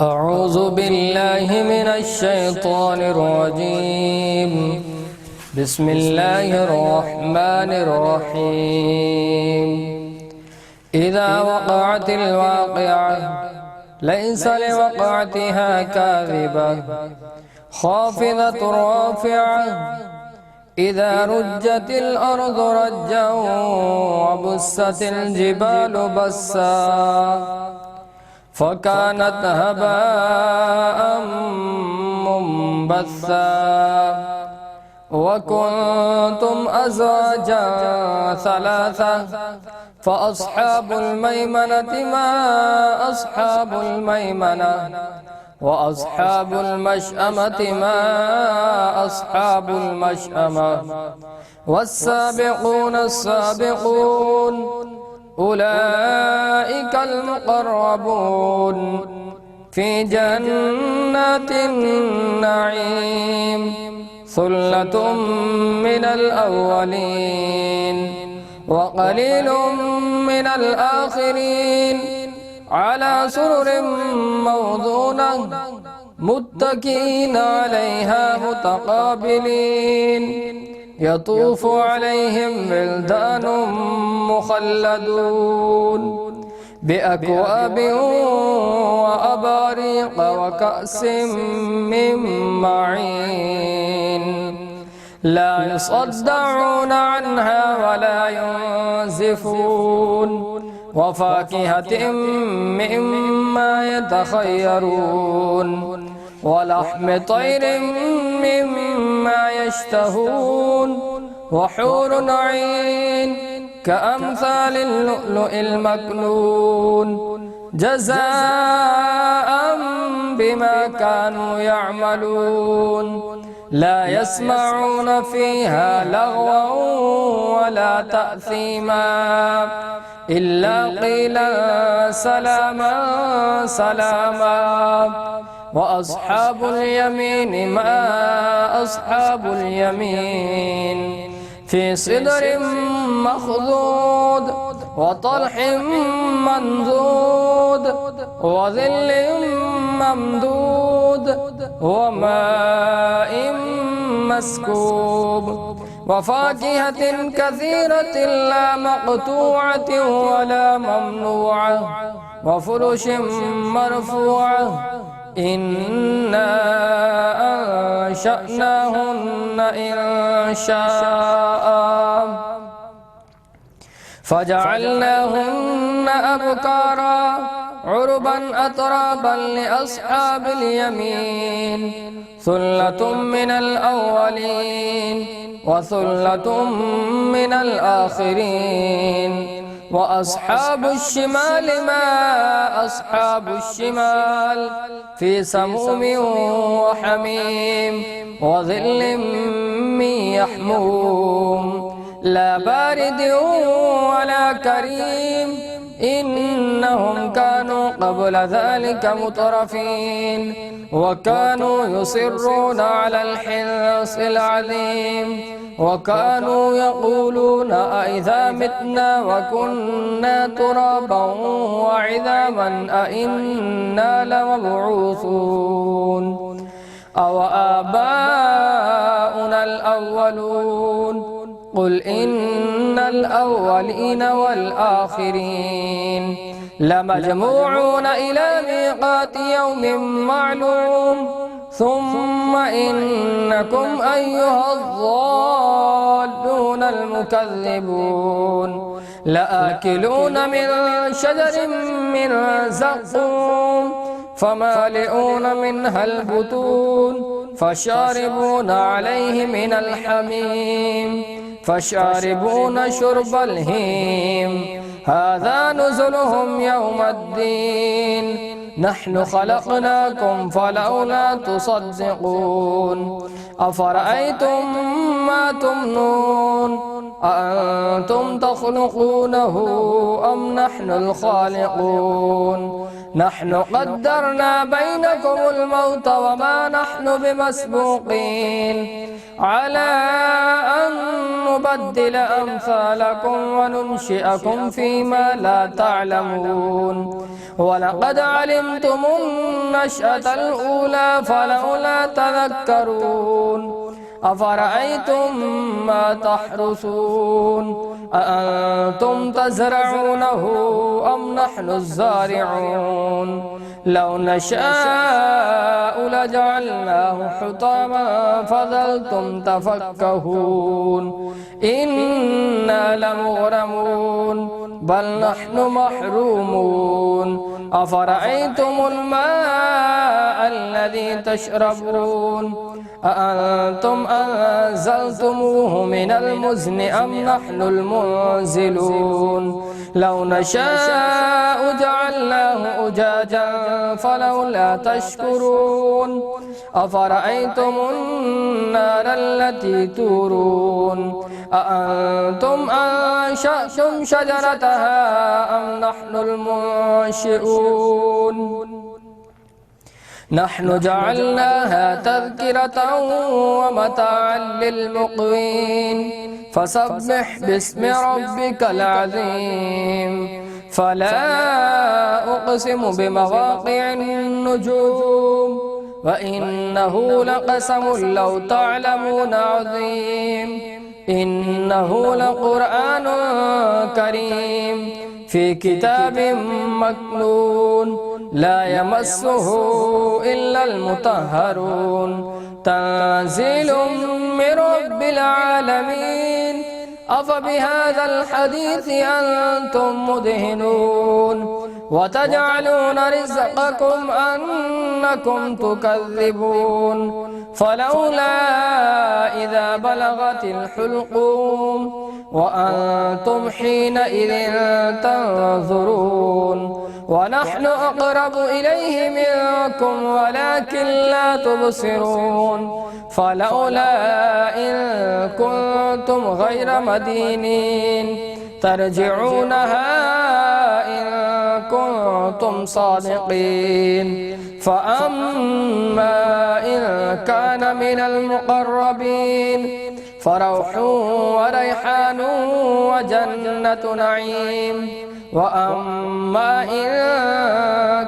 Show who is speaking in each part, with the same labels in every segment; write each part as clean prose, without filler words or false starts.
Speaker 1: أعوذ بالله من الشيطان الرجيم. بسم الله الرحمن الرحيم. إذا وقعت الواقعة ليس لوقعتها كاذبة خافضة رافعة إذا رجت الأرض رجا وبست الجبال بسا فكانت هباء منبثا وكنتم أزواجا ثلاثة فأصحاب الميمنة ما أصحاب الميمنة وأصحاب المشأمة ما أصحاب المشأمة والسابقون السابقون أولئك المقربون في جنات النعيم ثلة من الأولين وقليل من الآخرين على سرر موضونة متكئين عليها متقابلين يطوف عليهم ولدان مخلدون بأكواب وأباريق وكأس من معين لا يصدعون عنها ولا ينزفون وفاكهة مما يتخيرون ولحم طير مما يشتهون وحور عين كأمثال اللؤلؤ المكنون جزاء بما كانوا يعملون لا يسمعون فيها لغوا ولا تأثيما إلا قيلا سلاما سلاما وأصحاب اليمين ما أصحاب اليمين في صدر مخضود وطلح منضود وظل ممدود وماء مسكوب وفاكهة كثيرة لا مقطوعة ولا ممنوعة وفرش مرفوعة إنا أنشأناهن إنشاء فجعلناهن أبكارا عربا أترابا لأصحاب اليمين ثلة من الأولين وثلة من الآخرين وأصحاب الشمال ما أصحاب الشمال في سموم وحميم وظل من يحموم لا بارد ولا كريم إنهم كانوا قبل ذلك مترفين وكانوا يصرون على الحنص العظيم وكانوا يقولون أئذا متنا وكنا ترابا وعظاما أئنا لمبعوثون أو آباؤنا الأولون قل إن الأولين والآخرين لمجموعون إلى ميقات يوم معلوم ثم إنكم أيها الضالون المكذبون لآكلون من شجر من زقوم فمالئون منها البطون فشاربون عليه من الحميم فشاربون شرب الهيم هذا نزلهم يوم الدين نحن خلقناكم فلولا تصدقون أفرأيتم ما تمنون أأنتم تخلقونه أم نحن الخالقون نحن قدرنا بينكم الموت وما نحن بمسبوقين على أن نبدل أمثالكم وننشئكم فيما لا تعلمون ولقد علمتم النشأة الأولى فلولا تذكرون أفرأيتم ما تحرثون أأنتم تزرعونه أم نحن الزارعون لو نشاء لجعلناه حطاما فظلتم تفكهون إنا لمغرمون بل نحن محرومون أفرأيتم الماء الذي تشربون أأنتم أنزلتموه من المزن أم نحن المنزلون لو نشاء جعلناه أجاجا فلولا تشكرون أفرأيتم النار التي تورون أأنتم أنشأتم شجرتها أم نحن المنشئون نحن جعلناها تذكرة ومتاعا للمقوين فسبح باسم ربك العظيم فلا أقسم بمواقع النجوم وإنه لقسم لو تعلمون عظيم إنه لقرآن كريم في كتاب مكنون لا يمسه إلا المطهرون تنزيل من رب العالمين أفبهذا الحديث أنتم مدهنون وتجعلون رزقكم أنكم تكذبون فلولا إذا بلغت الحلقوم وأنتم حينئذ تنظرون ونحن أقرب إليه منكم ولكن لا تبصرون فلولا إن كنتم غير مدينين ترجعونها إن كنتم صادقين فأما إن كان من المقربين فروح وريحان وجنة نعيم وأما إن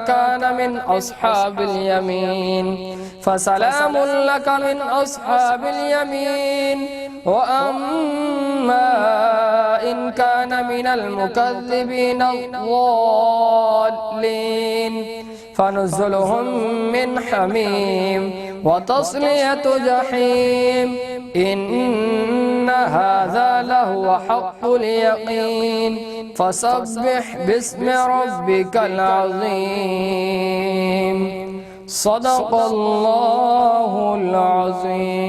Speaker 1: كان من أصحاب اليمين فسلام لك من أصحاب اليمين وأما إن كان من المكذبين الضالين فنزلهم من حميم وتصلية جحيم إن هذا لهو حق اليقين فسبح باسم ربك العظيم صدق الله العظيم.